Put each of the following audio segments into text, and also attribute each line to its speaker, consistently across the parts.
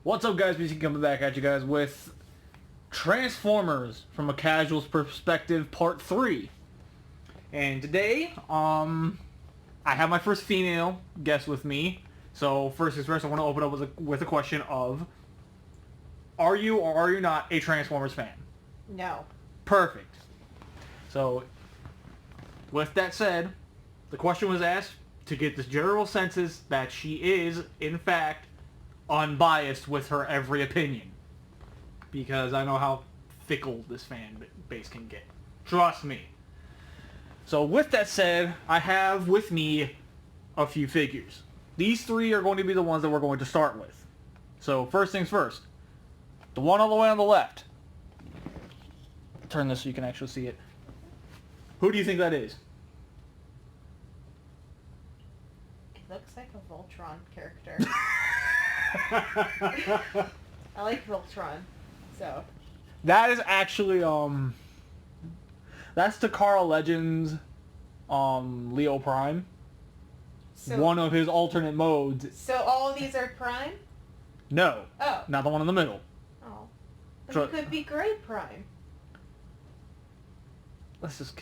Speaker 1: What's up, guys? BC coming back at you guys with Transformers from a Casual's Perspective Part 3. And today, I have my first female guest with me. So first things first, I want to open up with a question of, are you or are you not a Transformers fan?
Speaker 2: No.
Speaker 1: Perfect. So, with that said, the question was asked to get this general census that she is, in fact, unbiased with her every opinion. Because I know how fickle this fan base can get. Trust me. So with that said, I have with me a few figures. These three are going to be the ones that we're going to start with. So first things first. The one all the way on the left. Turn this so you can actually see it. Who do you think that is?
Speaker 2: It looks like a Voltron character. I like Voltron, so.
Speaker 1: That is actually, that's Takara Legends, Leo Prime.
Speaker 2: So,
Speaker 1: one of his alternate modes.
Speaker 2: So all of these are Prime?
Speaker 1: No.
Speaker 2: Oh.
Speaker 1: Not the one in the middle.
Speaker 2: Oh. But it could be Gray Prime.
Speaker 1: Let's just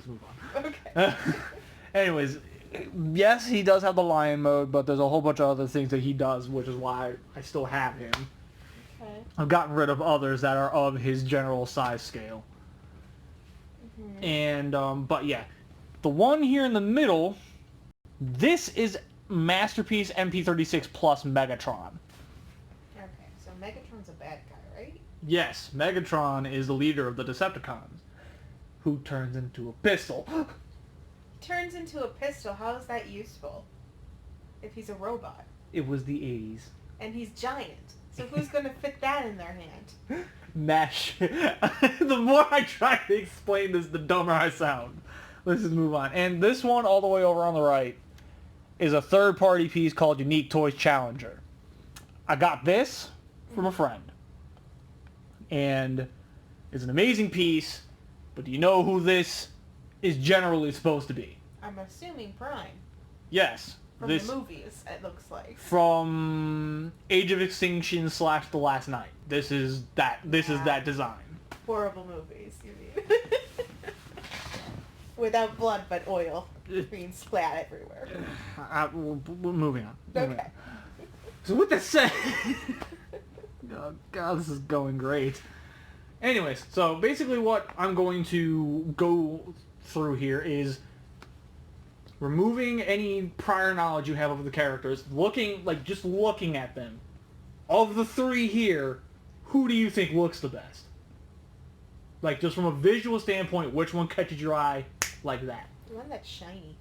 Speaker 1: move on.
Speaker 2: Okay.
Speaker 1: Anyways, yes, he does have the lion mode, but there's a whole bunch of other things that he does, which is why I still have him.
Speaker 2: Okay.
Speaker 1: I've gotten rid of others that are of his general size scale.
Speaker 2: Mm-hmm.
Speaker 1: And, but yeah. The one here in the middle, this is Masterpiece MP36 plus Megatron.
Speaker 2: Okay, so Megatron's a bad guy, right?
Speaker 1: Yes, Megatron is the leader of the Decepticons, who turns into a pistol.
Speaker 2: Turns into a pistol. How is that useful? If he's a robot.
Speaker 1: It was the 80s.
Speaker 2: And he's giant. So who's going to fit that in their hand?
Speaker 1: Mesh. The more I try to explain this, the dumber I sound. Let's just move on. And this one, all the way over on the right, is a third-party piece called Unique Toys Challenger. I got this from a friend. And it's an amazing piece, but do you know who this is generally supposed to be?
Speaker 2: I'm assuming Prime.
Speaker 1: Yes.
Speaker 2: From the movies, it looks like.
Speaker 1: From Age of Extinction / The Last Night. This is that design.
Speaker 2: Horrible movies, you mean. Without blood, but oil being splat everywhere.
Speaker 1: We're moving on.
Speaker 2: Okay.
Speaker 1: So with that said... Oh, God, this is going great. Anyways, so basically what I'm going to go through here is removing any prior knowledge you have of the characters, just looking at them. Of the three here, who do you think looks the best? Like, just from a visual standpoint, which one catches your eye like that?
Speaker 2: The one that's shiny.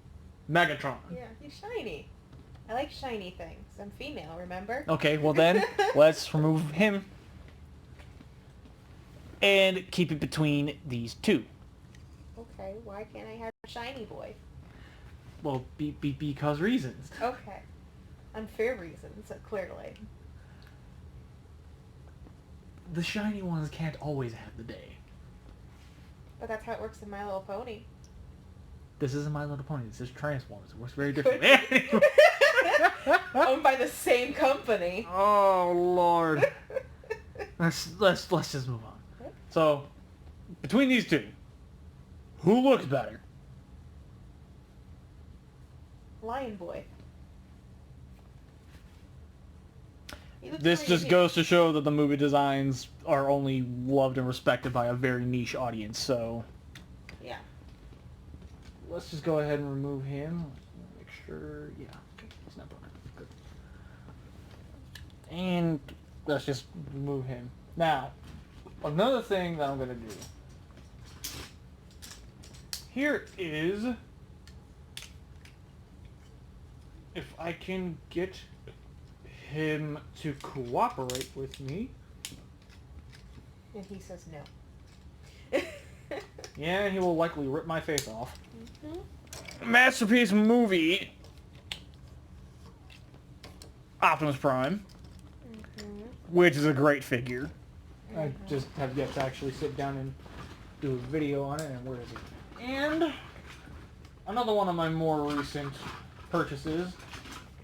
Speaker 1: Megatron.
Speaker 2: Yeah, he's shiny. I like shiny things. I'm female, remember?
Speaker 1: Okay, well then, let's remove him. And keep it between these two.
Speaker 2: Okay, why can't I have a shiny boy?
Speaker 1: Well, because reasons.
Speaker 2: Okay. Unfair reasons, clearly.
Speaker 1: The shiny ones can't always have the day.
Speaker 2: But that's how it works in My Little Pony.
Speaker 1: This isn't My Little Pony. This is Transformers. It works very differently.
Speaker 2: Owned by the same company.
Speaker 1: Oh Lord. let's just move on. So, between these two, who looks better?
Speaker 2: Lion Boy.
Speaker 1: This just goes to show that the movie designs are only loved and respected by a very niche audience, so...
Speaker 2: Yeah.
Speaker 1: Let's just go ahead and remove him. Make sure... Yeah. It's not broken. Good. And let's just remove him. Now, another thing that I'm going to do. Here is... If I can get him to cooperate with me.
Speaker 2: And he says no.
Speaker 1: Yeah, he will likely rip my face off.
Speaker 2: Mm-hmm.
Speaker 1: Masterpiece movie. Optimus Prime.
Speaker 2: Mm-hmm.
Speaker 1: Which is a great figure.
Speaker 2: Mm-hmm.
Speaker 1: I just have yet to actually sit down and do a video on it. And where is it? And another one of my more recent purchases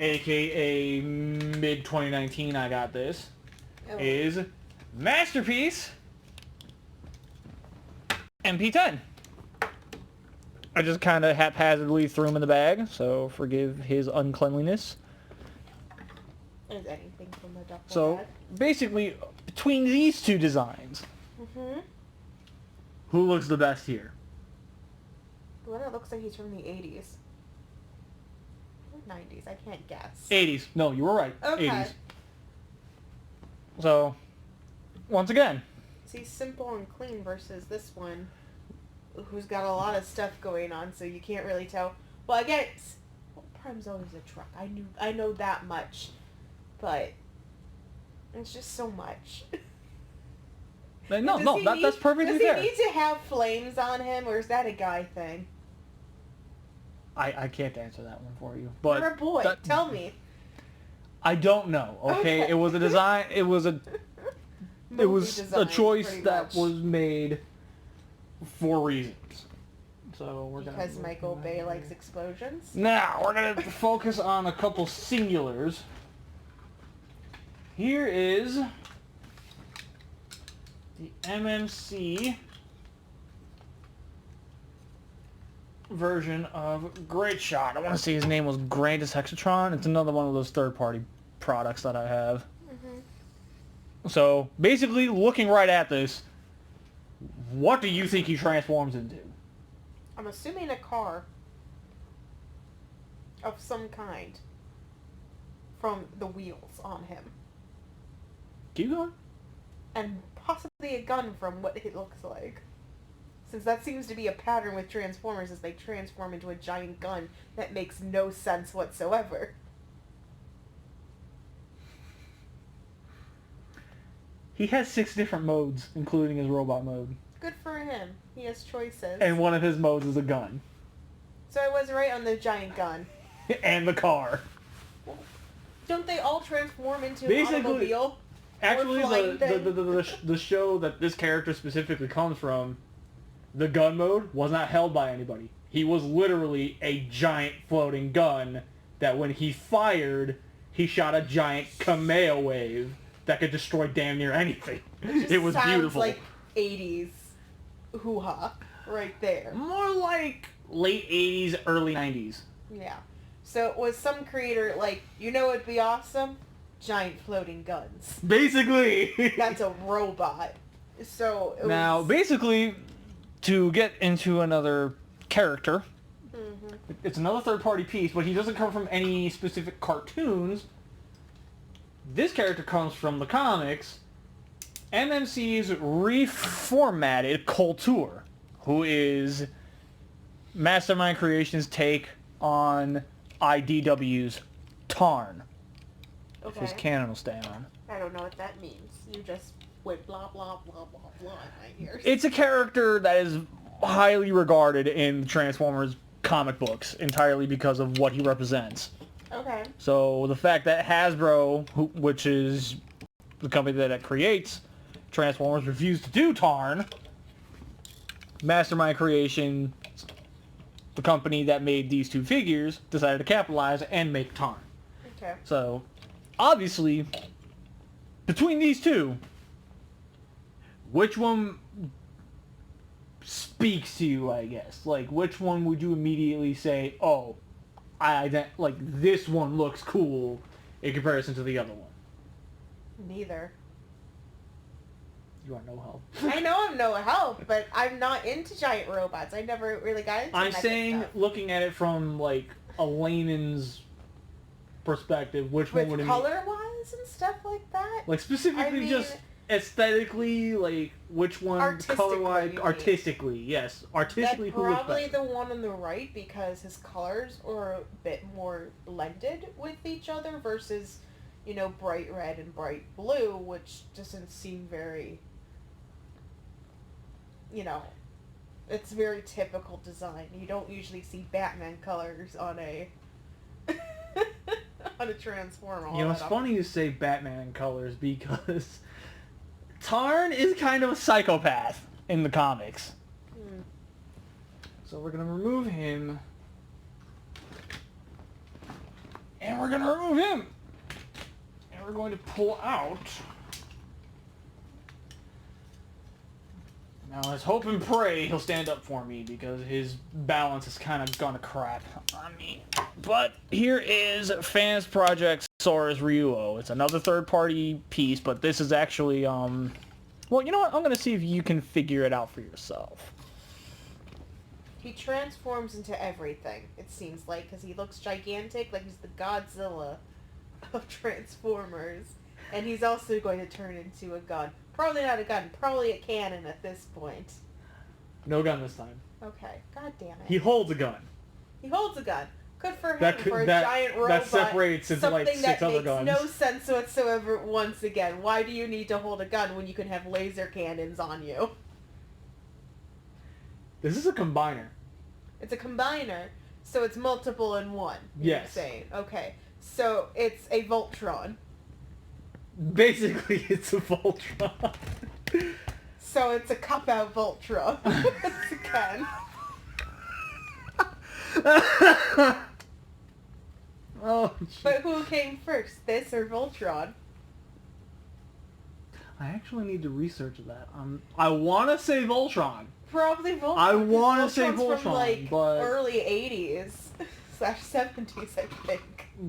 Speaker 1: aka mid 2019 I got this, is Masterpiece MP10. I just kind of haphazardly threw him in the bag, so forgive his uncleanliness.
Speaker 2: Is anything from the duffel
Speaker 1: So,
Speaker 2: bag?
Speaker 1: basically, between these two designs, who looks the best here?
Speaker 2: The one that looks like he's from the 80s. Or 90s, I can't guess.
Speaker 1: 80s. No, you were right.
Speaker 2: Okay.
Speaker 1: 80s. So, once again.
Speaker 2: See, simple and clean versus this one, who's got a lot of stuff going on, so you can't really tell. Well, I guess Prime's always a truck. I know that much, but it's just so much.
Speaker 1: That's perfectly fair.
Speaker 2: Does he need to have flames on him, or is that a guy thing?
Speaker 1: I can't answer that one for you. But
Speaker 2: You're a boy. Tell me.
Speaker 1: I don't know. Okay, it was a design. It was a choice that was made for reasons. So we're gonna.
Speaker 2: Because Michael Bay likes explosions.
Speaker 1: Now we're gonna focus on a couple singulars. Here is the MMC version of Great Shot. I want to say his name was Grandest Hexatron. It's another one of those third-party products that I have. So, basically, looking right at this, what do you think he transforms into?
Speaker 2: I'm assuming a car of some kind from the wheels on him.
Speaker 1: Keep going.
Speaker 2: And possibly a gun from what it looks like. Since that seems to be a pattern with Transformers, is they transform into a giant gun that makes no sense whatsoever.
Speaker 1: He has 6 different modes, including his robot mode.
Speaker 2: Good for him. He has choices.
Speaker 1: And one of his modes is a gun.
Speaker 2: So I was right on the giant gun.
Speaker 1: And the car.
Speaker 2: Don't they all transform into
Speaker 1: Basically,
Speaker 2: an automobile?
Speaker 1: Actually, the show that this character specifically comes from, the gun mode was not held by anybody. He was literally a giant floating gun that when he fired, he shot a giant Kameo wave that could destroy damn near anything. It was beautiful.
Speaker 2: Sounds like 80s hoo-ha right there.
Speaker 1: More like late 80s, early 90s.
Speaker 2: Yeah. So it was some creator like, you know what'd be awesome? Giant floating guns.
Speaker 1: Basically.
Speaker 2: That's a robot. So it
Speaker 1: now, basically, to get into another character, it's another third-party piece, but he doesn't come from any specific cartoons. This character comes from the comics. MMC's reformatted Kultur, who is Mastermind Creations' take on IDW's Tarn. If his canon will stay on.
Speaker 2: I don't know what that means. You just went blah blah blah blah blah in my ears.
Speaker 1: It's a character that is highly regarded in Transformers comic books entirely because of what he represents.
Speaker 2: Okay. So
Speaker 1: the fact that Hasbro, which is the company that creates Transformers, refused to do Tarn, Mastermind Creation, the company that made these two figures, decided to capitalize and make Tarn.
Speaker 2: Okay.
Speaker 1: So, obviously, between these two, which one speaks to you, I guess? Like, which one would you immediately say, oh, this one looks cool in comparison to the other one?
Speaker 2: Neither.
Speaker 1: You are no help.
Speaker 2: I know I'm no help, but I'm not into giant robots. I never really got into
Speaker 1: I'm saying,
Speaker 2: stuff.
Speaker 1: looking at it from, like, a layman's perspective, which one would it be?
Speaker 2: Color-wise and stuff like that?
Speaker 1: Like, specifically just aesthetically, like, which one, color-wise, artistically, yes. Artistically, who looks better?
Speaker 2: Probably the one on the right, because his colors are a bit more blended with each other versus, you know, bright red and bright blue, which doesn't seem very, you know, it's very typical design. You don't usually see Batman colors on a on a Transformer.
Speaker 1: You know, it's funny you say Batman colors because Tarn is kind of a psychopath in the comics. So we're going to remove him And we're going to remove him. And we're going to pull out... Now, let's hope and pray he'll stand up for me, because his balance is kind of gone to crap on me. But here is Fans Project Saurus Ryuo. It's another third-party piece, but this is actually, well, you know what? I'm going to see if you can figure it out for yourself.
Speaker 2: He transforms into everything, it seems like, because he looks gigantic, like he's the Godzilla of Transformers. And he's also going to turn into a gun. Probably not a gun, probably a cannon at this point.
Speaker 1: No gun this time.
Speaker 2: Okay, god damn it.
Speaker 1: He holds a gun.
Speaker 2: He holds a gun. Good for him,
Speaker 1: That
Speaker 2: giant robot.
Speaker 1: That separates into like 6 other guns.
Speaker 2: Something that makes no sense whatsoever once again. Why do you need to hold a gun when you can have laser cannons on you?
Speaker 1: This is a combiner.
Speaker 2: It's a combiner, so it's multiple in one.
Speaker 1: Yes.
Speaker 2: You're saying. Okay, so it's a Voltron.
Speaker 1: Basically, it's a Voltron.
Speaker 2: So it's a cop-out Voltron. It's again.
Speaker 1: Oh,
Speaker 2: but who came first, this or Voltron?
Speaker 1: I actually need to research that. I want to say Voltron.
Speaker 2: Probably Voltron.
Speaker 1: I want to say
Speaker 2: Voltron's from,
Speaker 1: Voltron, but...
Speaker 2: early 80s / 70s, I think.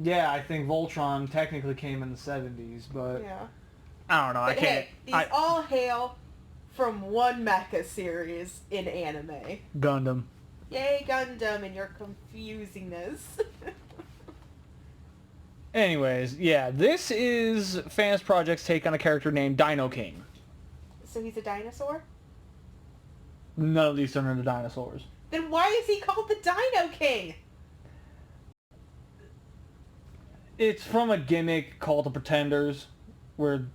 Speaker 1: Yeah, I think Voltron technically came in the 70s, but...
Speaker 2: Yeah.
Speaker 1: I don't know,
Speaker 2: But
Speaker 1: I can't...
Speaker 2: hey, these all hail from one mecha series in anime.
Speaker 1: Gundam.
Speaker 2: Yay, Gundam, and your confusingness.
Speaker 1: Anyways, yeah, this is Fans Project's take on a character named Dino King.
Speaker 2: So he's a dinosaur?
Speaker 1: None of these turn into dinosaurs.
Speaker 2: Then why is he called the Dino King?
Speaker 1: It's from a gimmick called the Pretenders, where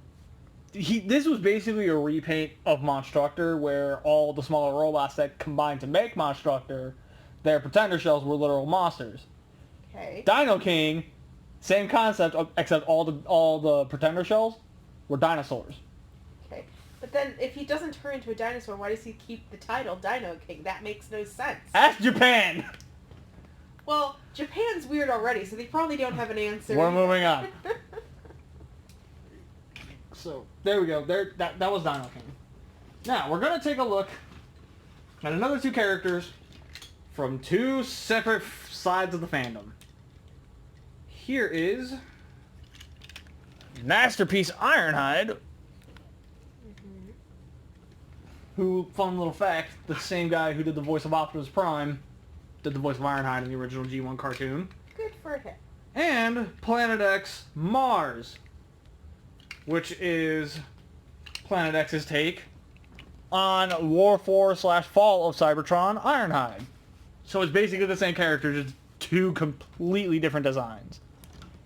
Speaker 1: this was basically a repaint of Monstructor, where all the smaller robots that combined to make Monstructor, their Pretender shells were literal monsters.
Speaker 2: Okay.
Speaker 1: Dino King, same concept, except all the Pretender shells were dinosaurs.
Speaker 2: Okay. But then, if he doesn't turn into a dinosaur, why does he keep the title Dino King? That makes no sense.
Speaker 1: Ask Japan!
Speaker 2: Well, Japan's weird already, so they probably don't have an answer.
Speaker 1: We're moving on. So, there we go. That was Dino King. Now, we're going to take a look at another 2 characters from 2 separate sides of the fandom. Here is Masterpiece Ironhide, who, fun little fact, the same guy who did the voice of Optimus Prime did the voice of Ironhide in the original G1 cartoon.
Speaker 2: Good for him.
Speaker 1: And Planet X Mars, which is Planet X's take on War 4/Fall of Cybertron Ironhide. So it's basically the same character, just 2 completely different designs.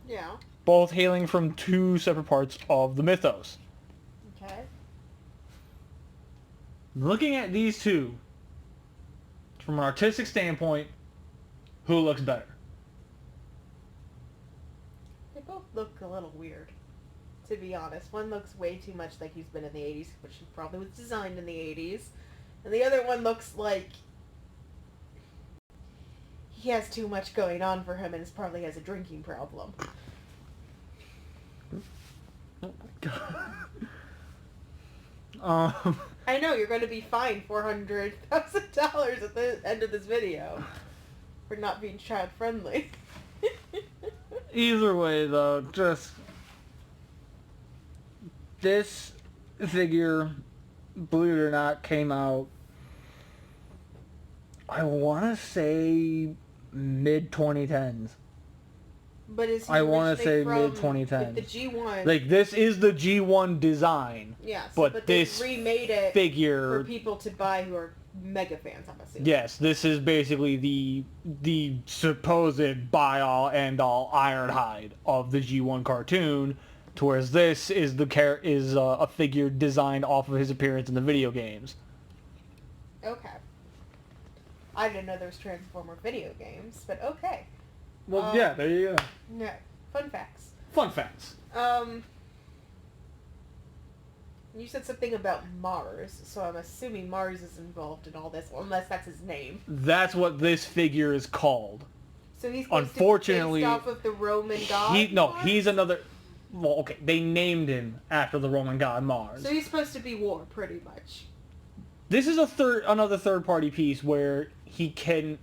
Speaker 2: Yeah.
Speaker 1: Both hailing from 2 separate parts of the mythos.
Speaker 2: Okay.
Speaker 1: Looking at these 2, from an artistic standpoint, who looks better?
Speaker 2: They both look a little weird, to be honest. One looks way too much like he's been in the 80s, which he probably was designed in the 80s. And the other one looks like he has too much going on for him and probably has a drinking problem.
Speaker 1: Oh my god.
Speaker 2: I know, you're going to be fined $400,000 at the end of this video for not being child-friendly.
Speaker 1: Either way, though, just... This figure, believe it or not, came out... I want to say mid-2010s.
Speaker 2: But is he
Speaker 1: I want to say
Speaker 2: from
Speaker 1: mid-2010s.
Speaker 2: the G1?
Speaker 1: Like, this is the G1 design.
Speaker 2: Yes,
Speaker 1: but
Speaker 2: this
Speaker 1: they
Speaker 2: remade it
Speaker 1: figure...
Speaker 2: for people to buy who are mega fans, I'm assuming.
Speaker 1: Yes, this is basically the supposed buy-all, end-all Ironhide of the G1 cartoon, to whereas this is a figure designed off of his appearance in the video games.
Speaker 2: Okay. I didn't know there was Transformer video games, but okay.
Speaker 1: Well, yeah, there you go.
Speaker 2: No. Fun facts.
Speaker 1: Fun facts.
Speaker 2: You said something about Mars, so I'm assuming Mars is involved in all this, unless that's his name.
Speaker 1: That's what this figure is called.
Speaker 2: So he's supposed
Speaker 1: Unfortunately,
Speaker 2: to be based off of the Roman god?
Speaker 1: he's another... Well, okay, they named him after the Roman god Mars.
Speaker 2: So he's supposed to be War, pretty much.
Speaker 1: This is another third-party piece where he can...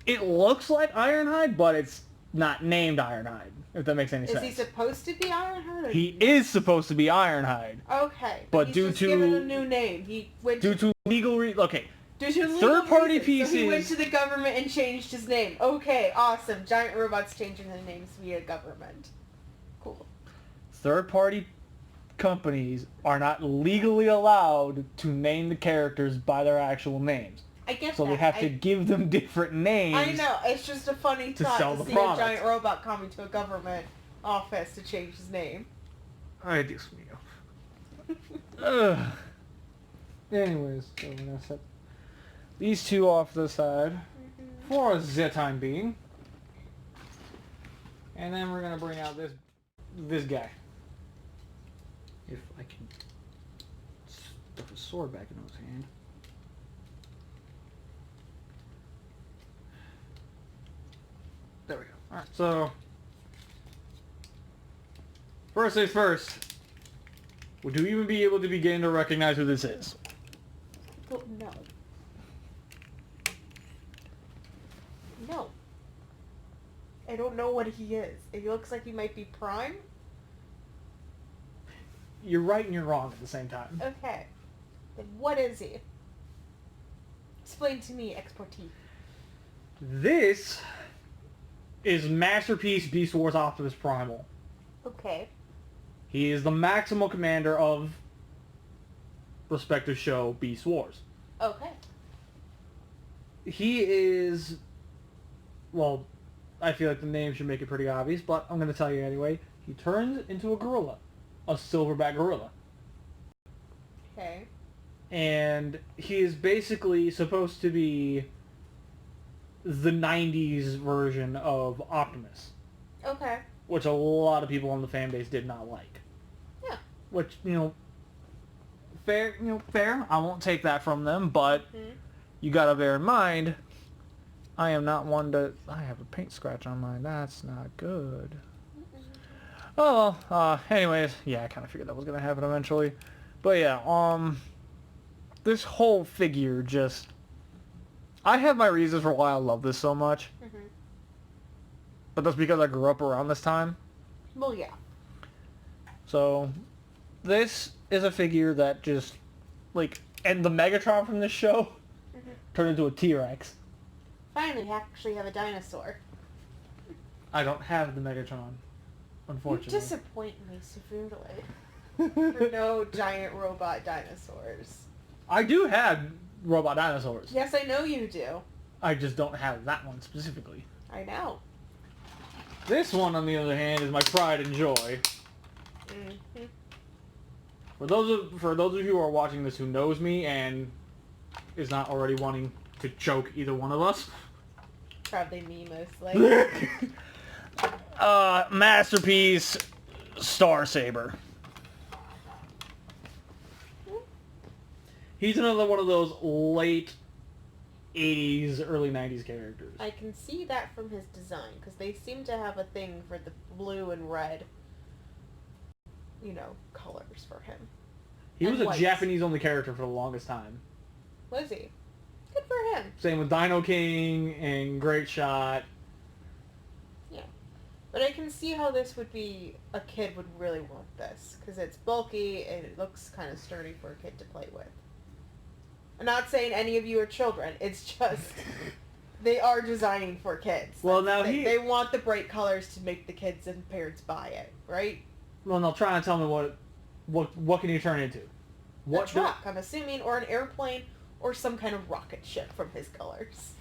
Speaker 1: It looks like Ironhide, but it's not named Ironhide, if that makes any sense.
Speaker 2: Is he supposed to be Ironhide?
Speaker 1: He is supposed to be Ironhide.
Speaker 2: Okay.
Speaker 1: But
Speaker 2: he's
Speaker 1: due
Speaker 2: just
Speaker 1: to...
Speaker 2: given a new name. He went
Speaker 1: Due to legal... Okay.
Speaker 2: Due to legal
Speaker 1: Third-party
Speaker 2: reasons.
Speaker 1: pieces...
Speaker 2: So he went to the government and changed his name. Okay, awesome. Giant robots changing their names via government. Cool.
Speaker 1: Third-party companies are not legally allowed to name the characters by their actual names.
Speaker 2: I get
Speaker 1: so
Speaker 2: that.
Speaker 1: they have to give them different names.
Speaker 2: I know. It's just a funny thought
Speaker 1: sell
Speaker 2: to
Speaker 1: the
Speaker 2: see
Speaker 1: product.
Speaker 2: a giant robot coming to a government office to change his name.
Speaker 1: Ay, Dios mío. Ugh. Anyways, so we're gonna set these two off to the side for the time being, and then we're gonna bring out this guy. If I can stuff a sword back in his hand. There we go. Alright, so... First things first. Would you even be able to begin to recognize who this is?
Speaker 2: Well, no. No. I don't know what he is. He looks like he might be Prime.
Speaker 1: You're right and you're wrong at the same time.
Speaker 2: Okay. Then what is he? Explain to me, expertise.
Speaker 1: This is Masterpiece Beast Wars Optimus Primal.
Speaker 2: Okay.
Speaker 1: He is the maximal commander of respective show Beast Wars.
Speaker 2: Okay.
Speaker 1: He is, well, I feel like the name should make it pretty obvious, but I'm going to tell you anyway. He turns into a gorilla. A silverback gorilla.
Speaker 2: Okay.
Speaker 1: And he is basically supposed to be the 90s version of Optimus.
Speaker 2: Okay.
Speaker 1: Which a lot of people on the fan base did not like.
Speaker 2: Yeah.
Speaker 1: Which, fair. I won't take that from them, but you gotta bear in mind, I am not one to... I have a paint scratch on mine. That's not good. Oh, well, anyways, yeah, I kind of figured that was gonna happen eventually. But yeah, this whole figure just... I have my reasons for why I love this so much. But that's because I grew up around this time.
Speaker 2: Well, yeah.
Speaker 1: So, this is a figure that just, and the Megatron from this show turned into a T-Rex.
Speaker 2: Finally, we actually have a dinosaur.
Speaker 1: I don't have the Megatron, unfortunately.
Speaker 2: You disappoint me severely. For no giant robot dinosaurs.
Speaker 1: I do have robot dinosaurs.
Speaker 2: Yes, I know you do.
Speaker 1: I just don't have that one specifically.
Speaker 2: I know.
Speaker 1: This one, on the other hand, is my pride and joy. For those of you who are watching this who knows me and is not already wanting to choke either one of us.
Speaker 2: Probably me, mostly.
Speaker 1: Masterpiece Star Saber. He's another one of those late 80s, early 90s characters.
Speaker 2: I can see that from his design, because they seem to have a thing for the blue and red, colors for him.
Speaker 1: He was
Speaker 2: And
Speaker 1: a
Speaker 2: white.
Speaker 1: Japanese-only character for the longest time.
Speaker 2: Was he? Good for him.
Speaker 1: Same with Dino King and Great Shot.
Speaker 2: Yeah. But I can see how this would be, a kid would really want this, because it's bulky and it looks kind of sturdy for a kid to play with. I'm not saying any of you are children. It's just they are designing for kids.
Speaker 1: Well, now
Speaker 2: they want the bright colors to make the kids and parents buy it, right?
Speaker 1: Well, now try and tell me what can you turn into?
Speaker 2: A truck, I'm assuming, or an airplane, or some kind of rocket ship from his colors.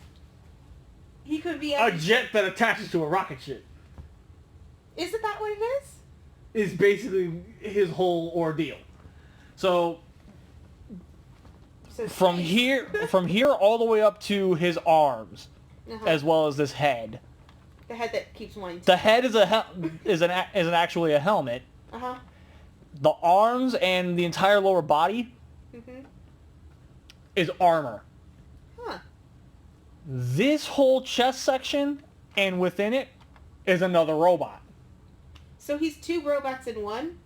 Speaker 2: He could be
Speaker 1: a jet that attaches to a rocket ship.
Speaker 2: Isn't that what it is?
Speaker 1: Is basically his whole ordeal. So from here all the way up to his arms, as well as this head.
Speaker 2: The head that keeps wanting to...
Speaker 1: The head is actually a helmet. The arms and the entire lower body is armor.
Speaker 2: Huh.
Speaker 1: This whole chest section and within it is another robot.
Speaker 2: So he's 2 robots in one?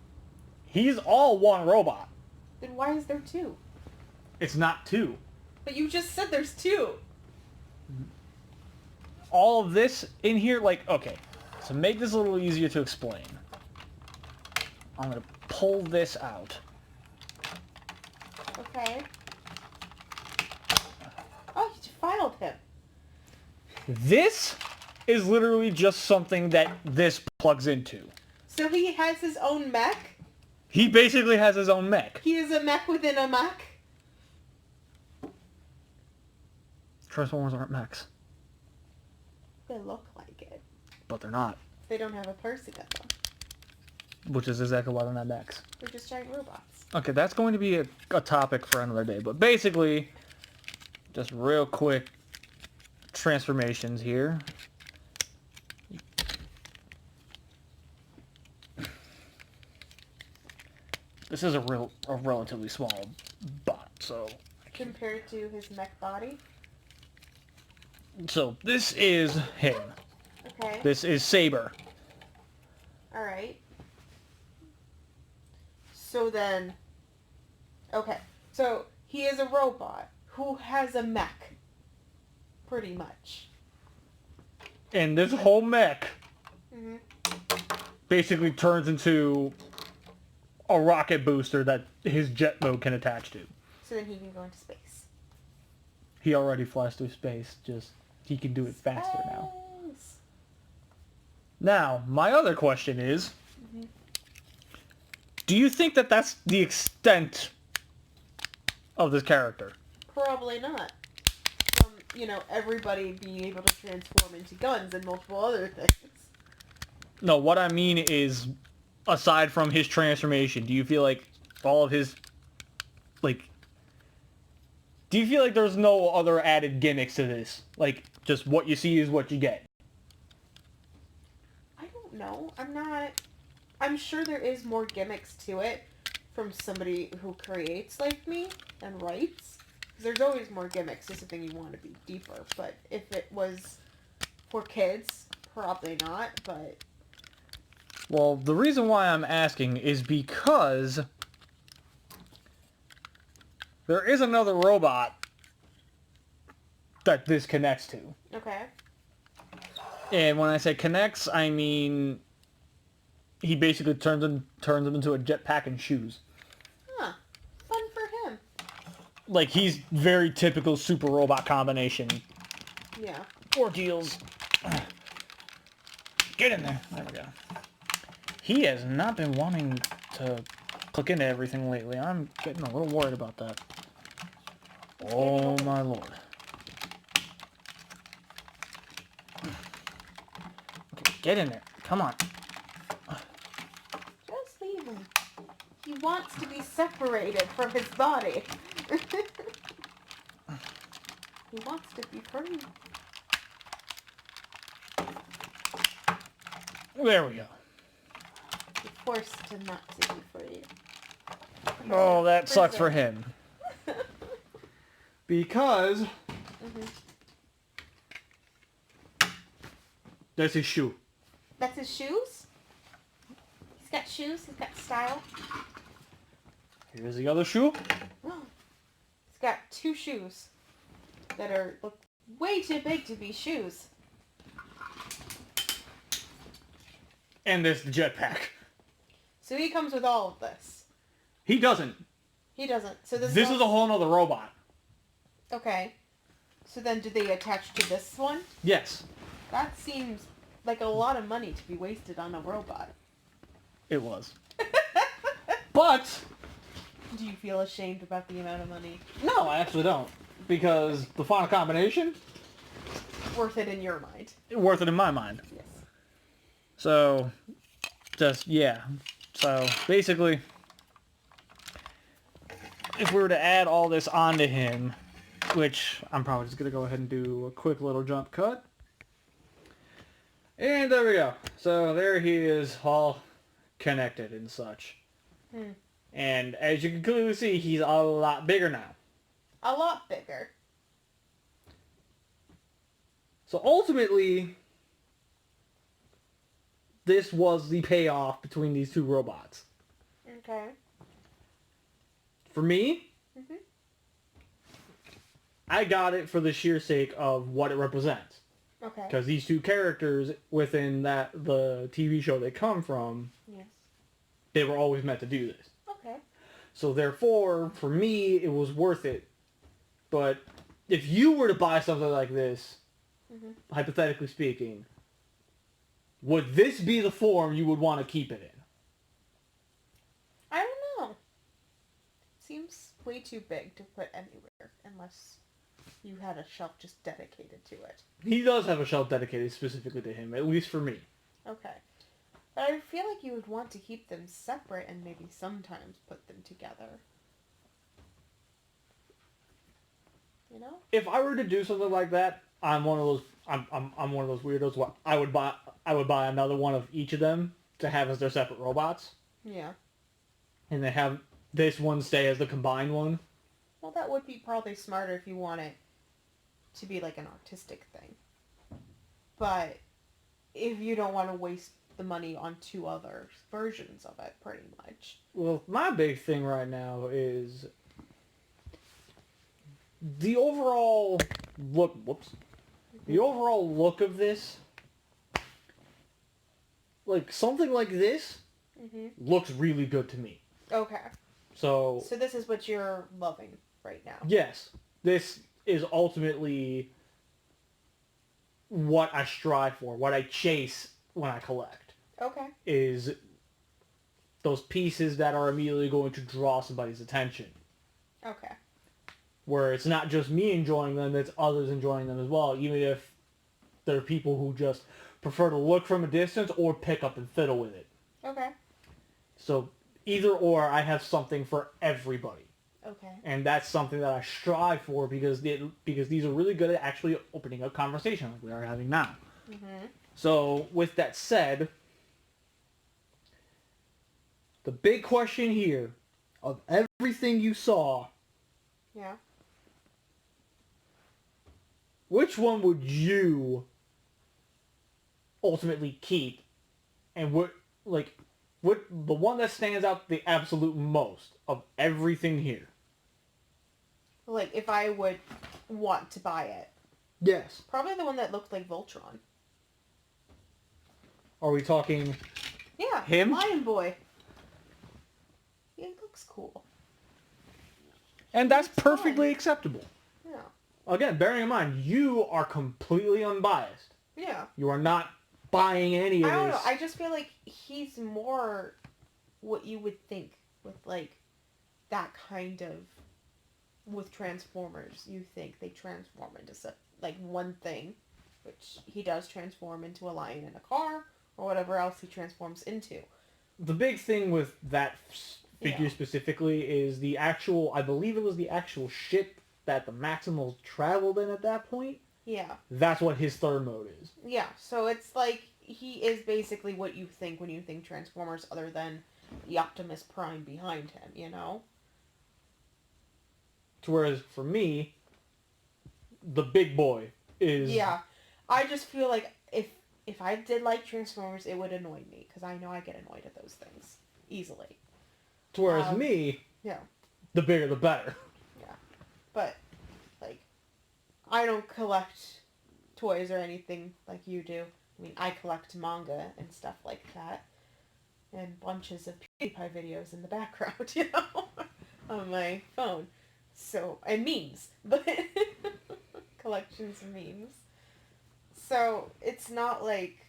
Speaker 1: He's all one robot.
Speaker 2: Then why is there 2?
Speaker 1: It's not 2.
Speaker 2: But you just said there's 2.
Speaker 1: All of this in here, like, okay, to make this a little easier to explain, I'm going to pull this out.
Speaker 2: Okay. Oh, you filed him.
Speaker 1: This is literally just something that this plugs into.
Speaker 2: So he has his own mech?
Speaker 1: He basically has his own mech.
Speaker 2: He is a mech within a mech?
Speaker 1: Transformers aren't mechs.
Speaker 2: They look like it.
Speaker 1: But they're not.
Speaker 2: They don't have a person in them.
Speaker 1: Which is exactly why they're not mechs.
Speaker 2: They're just giant robots.
Speaker 1: Okay, that's going to be a topic for another day. But basically, just real quick transformations here. This is a relatively small bot, so...
Speaker 2: Compared to his mech body?
Speaker 1: So, this is him.
Speaker 2: Okay.
Speaker 1: This is Saber.
Speaker 2: Alright. So then... Okay. So, he is a robot who has a mech. Pretty much.
Speaker 1: And this whole mech
Speaker 2: Mm-hmm.
Speaker 1: basically turns into a rocket booster that his jet mode can attach to.
Speaker 2: So then he can go into space.
Speaker 1: He already flies through space, just he can do it faster now.
Speaker 2: Space.
Speaker 1: Now, my other question is, do you think that that's the extent of this character?
Speaker 2: Probably not. You know, everybody being able to transform into guns and multiple other things.
Speaker 1: No, what I mean is, aside from his transformation, do you feel like all of his, like, do you feel like there's no other added gimmicks to this? Like, just what you see is what you get?
Speaker 2: I don't know. I'm sure there is more gimmicks to it from somebody who creates like me and writes. Because there's always more gimmicks. It's a thing you want to be deeper. But if it was for kids, probably not, but...
Speaker 1: Well, the reason why I'm asking is because there is another robot that this connects to.
Speaker 2: Okay.
Speaker 1: And when I say connects, I mean he basically turns him into a jetpack and shoes.
Speaker 2: Huh. Fun for him.
Speaker 1: Like, he's very typical super robot combination.
Speaker 2: Yeah.
Speaker 1: Ordeals. Get in there. There we go. He has not been wanting to click into everything lately. I'm getting a little worried about that. Oh my lord. Okay, get in there. Come on.
Speaker 2: Just leave him. He wants to be separated from his body. He wants to be free.
Speaker 1: There we go.
Speaker 2: You're forced to not to be free.
Speaker 1: Oh, that sucks for him. Because that's his shoe.
Speaker 2: That's his shoes? He's got shoes, he's got style.
Speaker 1: Here's the other shoe.
Speaker 2: He's got 2 shoes that look way too big to be shoes.
Speaker 1: And there's the jetpack.
Speaker 2: So he comes with all of this.
Speaker 1: He doesn't.
Speaker 2: He doesn't. So this
Speaker 1: is a whole nother robot.
Speaker 2: Okay. So then do they attach to this one?
Speaker 1: Yes.
Speaker 2: That seems like a lot of money to be wasted on a robot.
Speaker 1: It was. But
Speaker 2: Do you feel ashamed about the amount of money?
Speaker 1: no, I actually don't. Because the final combination,
Speaker 2: Worth it in your mind.
Speaker 1: worth it in my mind.
Speaker 2: Yes.
Speaker 1: So, just, yeah. So, basically, if we were to add all this onto him, which I'm probably just going to go ahead and do a quick little jump cut. And there we go. So, there he is, all connected and such. And as you can clearly see, he's a lot bigger now.
Speaker 2: A lot bigger.
Speaker 1: So ultimately, this was the payoff between these two robots.
Speaker 2: Okay.
Speaker 1: For me,
Speaker 2: Mhm.
Speaker 1: I got it for the sheer sake of what it represents.
Speaker 2: Okay.
Speaker 1: Because these two characters within the TV show they come from,
Speaker 2: Yes.
Speaker 1: they were always meant to do this.
Speaker 2: Okay.
Speaker 1: So therefore, for me, it was worth it. But if you were to buy something like this,
Speaker 2: Mhm.
Speaker 1: hypothetically speaking, would this be the form you would want to keep it in?
Speaker 2: I don't know. Seems way too big to put anywhere unless you had a shelf just dedicated to it.
Speaker 1: He does have a shelf dedicated specifically to him, at least for me.
Speaker 2: Okay. But I feel like you would want to keep them separate and maybe sometimes put them together. You know?
Speaker 1: If I were to do something like that, I'm one of those. I'm one of those weirdos. What I would buy another one of each of them to have as their separate robots,
Speaker 2: Yeah.
Speaker 1: and they have this one stay as the combined one.
Speaker 2: Well, that would be probably smarter if you want it to be like an artistic thing. But if you don't want to waste the money on two other versions of it, pretty much.
Speaker 1: Well, my big thing right now is the overall look. Whoops. The overall look of this, like something like this, looks really good to me.
Speaker 2: Okay.
Speaker 1: So
Speaker 2: this is what you're loving right now.
Speaker 1: yes, this is ultimately what I strive for, what I chase when I collect.
Speaker 2: Okay.
Speaker 1: Is those pieces that are immediately going to draw somebody's attention.
Speaker 2: Okay.
Speaker 1: Where it's not just me enjoying them, it's others enjoying them as well, even if there are people who just prefer to look from a distance or pick up and fiddle with it.
Speaker 2: Okay.
Speaker 1: So either or, I have something for everybody.
Speaker 2: Okay.
Speaker 1: And that's something that I strive for because these are really good at actually opening up conversation like we are having now.
Speaker 2: Mm-hmm.
Speaker 1: So with that said, the big question here, of everything you saw,
Speaker 2: Yeah.
Speaker 1: which one would you ultimately keep, and what the one that stands out the absolute most of everything here?
Speaker 2: Like, if I would want to buy it.
Speaker 1: Yes.
Speaker 2: Probably the one that looked like Voltron.
Speaker 1: Are we talking
Speaker 2: Yeah.
Speaker 1: him?
Speaker 2: Lion Boy. He looks cool.
Speaker 1: And that's
Speaker 2: It's
Speaker 1: perfectly
Speaker 2: fine.
Speaker 1: acceptable.
Speaker 2: Yeah.
Speaker 1: Again, bearing in mind, you are completely unbiased.
Speaker 2: Yeah.
Speaker 1: You are not buying any of
Speaker 2: I don't
Speaker 1: this.
Speaker 2: know. I just feel like he's more what you would think with, like, that kind of... With Transformers, you think they transform into, like, one thing. Which he does transform into a lion in a car, or whatever else he transforms into.
Speaker 1: The big thing with that figure
Speaker 2: Yeah.
Speaker 1: specifically is the actual, I believe it was the actual ship that the Maximals traveled in at that point.
Speaker 2: Yeah.
Speaker 1: That's what his third mode is.
Speaker 2: Yeah, so it's like he is basically what you think when you think Transformers, other than the Optimus Prime behind him, you know?
Speaker 1: Whereas for me, the big boy is...
Speaker 2: Yeah. I just feel like if I did like Transformers, it would annoy me, because I know I get annoyed at those things easily.
Speaker 1: Whereas me,
Speaker 2: yeah.
Speaker 1: the bigger the better.
Speaker 2: Yeah. But, like, I don't collect toys or anything like you do. I mean, I collect manga and stuff like that. And bunches of PewDiePie videos in the background, you know, on my phone. So, and memes. But, collections of memes. So, it's not like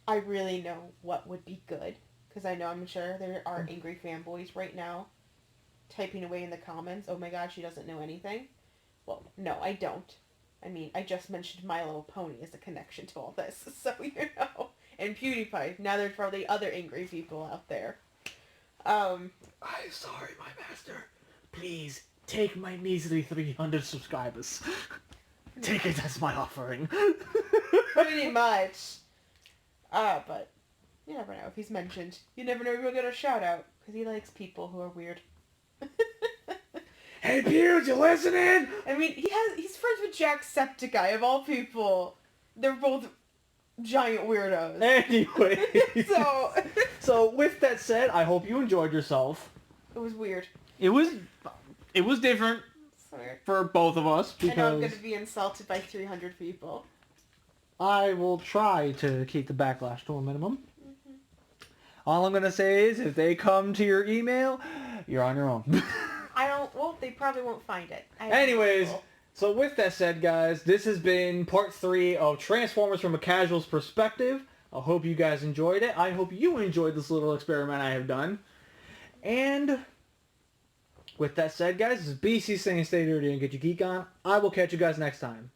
Speaker 2: I really know what would be good. Because I know, I'm sure there are angry fanboys right now typing away in the comments, oh my god, she doesn't know anything. Well, no, I don't. I mean, I just mentioned My Little Pony as a connection to all this, so you know. And PewDiePie. Now there's probably other angry people out there.
Speaker 1: I'm sorry, my master. Please, take my measly 300 subscribers. Take it as my offering.
Speaker 2: Pretty much. But you never know if he's mentioned. You never know if you'll get a shout out, because he likes people who are weird.
Speaker 1: Hey, Pews, you listening?
Speaker 2: I mean, he's friends with Jacksepticeye, of all people. They're both giant weirdos.
Speaker 1: Anyway.
Speaker 2: So
Speaker 1: with that said, I hope you enjoyed yourself.
Speaker 2: it was weird.
Speaker 1: It was different
Speaker 2: Sorry.
Speaker 1: for both of us
Speaker 2: I know I'm
Speaker 1: because
Speaker 2: going to be insulted by 300 people.
Speaker 1: I will try to keep the backlash to a minimum. All I'm going to say is if they come to your email, you're on your own.
Speaker 2: Well, they probably won't find it.
Speaker 1: Anyways, so with that said, guys, this has been part 3 of Transformers from a Casual's Perspective. I hope you guys enjoyed it. I hope you enjoyed this little experiment I have done. And with that said, guys, this is BC saying stay dirty and get your geek on. I will catch you guys next time.